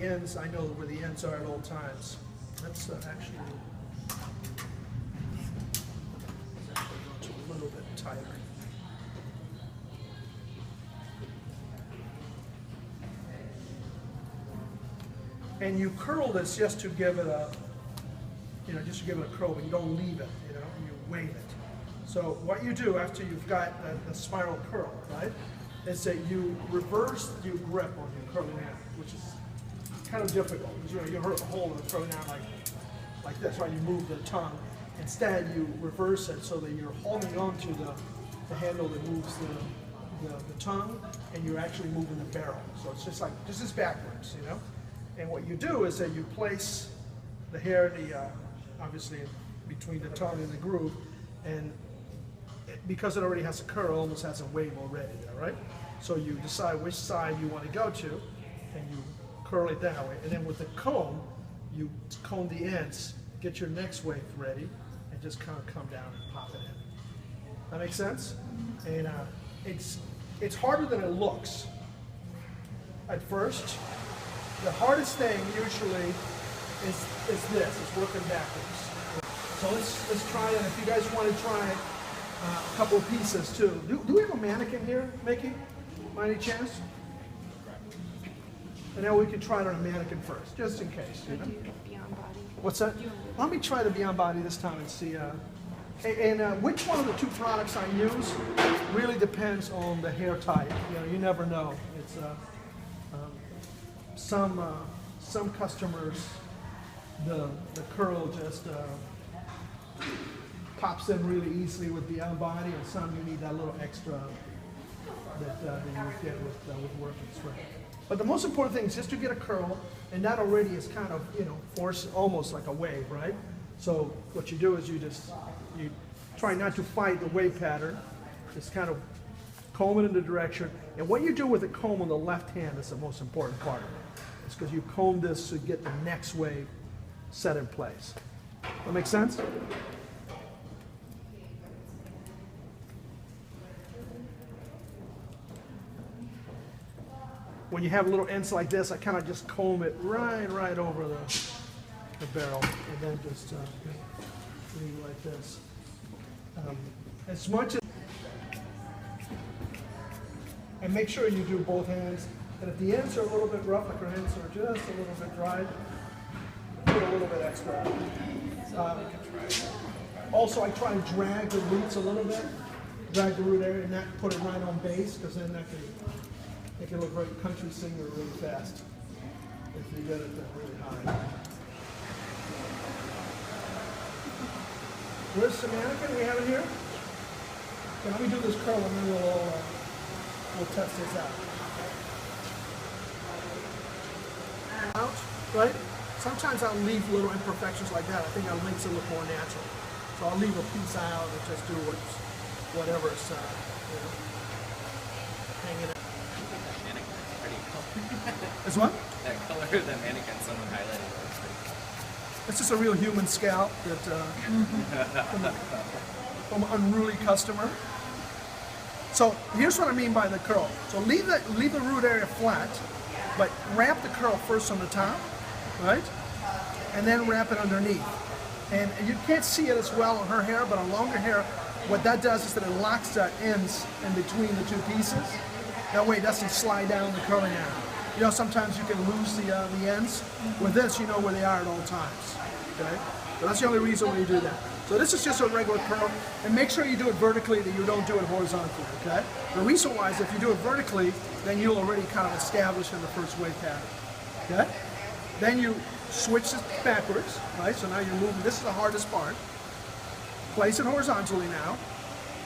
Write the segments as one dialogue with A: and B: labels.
A: Ends, I know where the ends are at all times. That's actually a little bit tighter. And you curl this just to give it a, just to give it a curl, but you don't leave it, you wave it. So what you do after you've got the spiral curl, right, is that you reverse your grip on your curling hand, which is kind of difficult because you hurt a hole and throw it down like this, right? You move the tongue. Instead, you reverse it so that you're holding on to the handle that moves the tongue, and you're actually moving the barrel. So it's just like backwards, And what you do is that you place the hair, obviously between the tongue and the groove, and because it already has a curl, almost has a wave already there, right? So you decide which side you want to go to, and you curl it that way. And then with the comb, you comb the ends, get your next wave ready, and just kind of come down and pop it in. That makes sense? And it's harder than it looks at first. The hardest thing usually is this, is working backwards. So let's try it. If you guys want to try a couple of pieces too. Do we have a mannequin here, Mickey, by any chance? And then we can try it on a mannequin first, just in case.
B: Do Beyond Body.
A: What's that? Let me try the Beyond Body this time and see. Which one of the two products I use really depends on the hair type. You never know. It's some customers, the curl just pops in really easily with Beyond Body, and some you need that little extra that you get with working straight. But the most important thing is just to get a curl, and that already is kind of, force almost like a wave, right? So what you do is you try not to fight the wave pattern, just kind of comb it in the direction. And what you do with the comb on the left hand is the most important part of it. It's because you comb this to get the next wave set in place. That make sense? When you have little ends like this, I kind of just comb it right over the barrel, and then just leave it like this. As much as, and make sure you do both hands. And if the ends are a little bit rough, like our ends are just a little bit dry, put a little bit extra. Also, I try and drag the roots a little bit, drag the root area, and not put it right on base, because then that can look like a country singer really fast if you get it really high. Where's the mannequin we have it here? Okay, let me do this curl and then we'll test this out. Right? Sometimes I'll leave little imperfections like that. I think that makes it look more natural. So I'll leave a piece out and just do whatever's hanging out. As what?
C: That color of the mannequin someone highlighted.
A: It's just a real human scalp that from an unruly customer. So here's what I mean by the curl. So leave the root area flat, but wrap the curl first on the top, right? And then wrap it underneath. And you can't see it as well on her hair, but on longer hair, what that does is that it locks the ends in between the two pieces. That way it doesn't slide down the curling area. Sometimes you can lose the ends. With this, you know where they are at all times. Okay? So that's the only reason when you do that. So this is just a regular curl, and make sure you do it vertically, that you don't do it horizontally. Okay? The reason why is if you do it vertically, then you'll already kind of establish in the first wave pattern. Okay? Then you switch it backwards, right? So now you're moving. This is the hardest part. Place it horizontally now.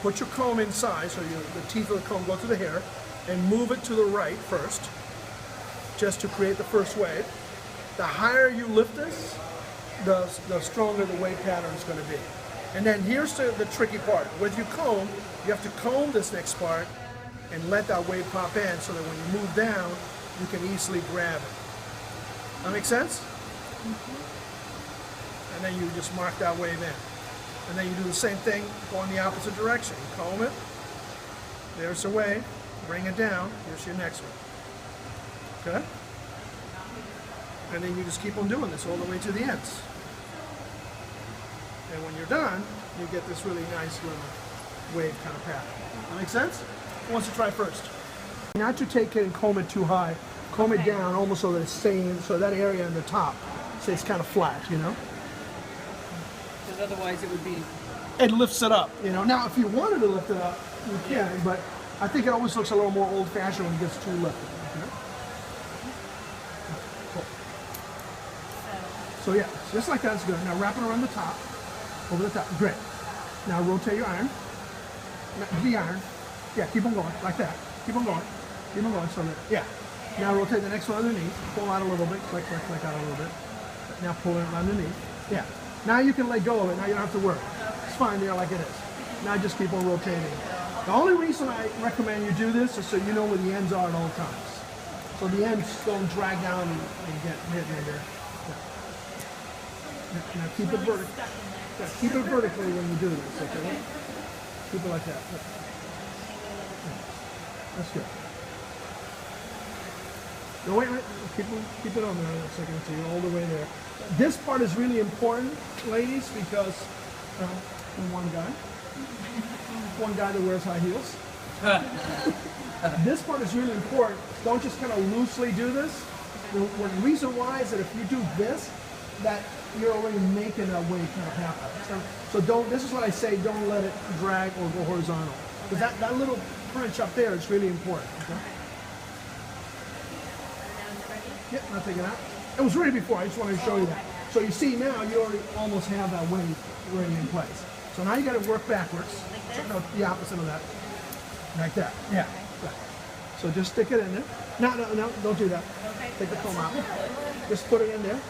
A: Put your comb inside, so the teeth of the comb go through the hair, and move it to the right first, just to create the first wave. The higher you lift this, the stronger the wave pattern is going to be. And then here's the tricky part. With your comb, you have to comb this next part and let that wave pop in, so that when you move down, you can easily grab it. That make sense? Mm-hmm. And then you just mark that wave in. And then you do the same thing going the opposite direction. You comb it, there's the wave, bring it down, here's your next one. Okay? And then you just keep on doing this all the way to the ends. And when you're done, you get this really nice little wave kind of pattern. That make sense? Who wants to try first? Not to take it and comb it too high. Comb it down almost so that it's staying, so that area on the top stays kind of flat, you know?
B: Because otherwise it would be...
A: It lifts it up, you know? Now, if you wanted to lift it up, you can, but I think it always looks a little more old-fashioned when it gets too lifted. Okay? Cool. So yeah, just like that's good. Now wrap it around the top, over the top. Great. Now rotate your iron. The iron. Yeah, keep on going, like that. Keep on going. Keep on going, so that, yeah. Now rotate the next one underneath. Pull out a little bit, click out a little bit. Now pull it underneath. Yeah. Now you can let go of it. Now you don't have to work. It's fine there like it is. Now just keep on rotating. The only reason I recommend you do this is so you know where the ends are at all times. So the ends don't drag down and get hit in there. Yeah. Now keep it vertical. Yeah, keep it vertically when you do this, okay? Keep it like that. Yeah. That's good. No, wait. Keep it on there a second so you're all the way there. This part is really important, ladies, because one guy that wears high heels. This part is really important. Don't just kind of loosely do this. The reason why is that if you do this, that you're already making a wave kind of happen. So don't. This is what I say. Don't let it drag or go horizontal. Because that little crunch up there is really important. Okay? Yep, now take it out. It was ready before. I just wanted to show you that. So you see now you already almost have that wave already in place. So now you got to work backwards. So, no, the opposite of that. Like that. Yeah. Right. So just stick it in there. No, don't do that. Take the comb out. Just put it in there.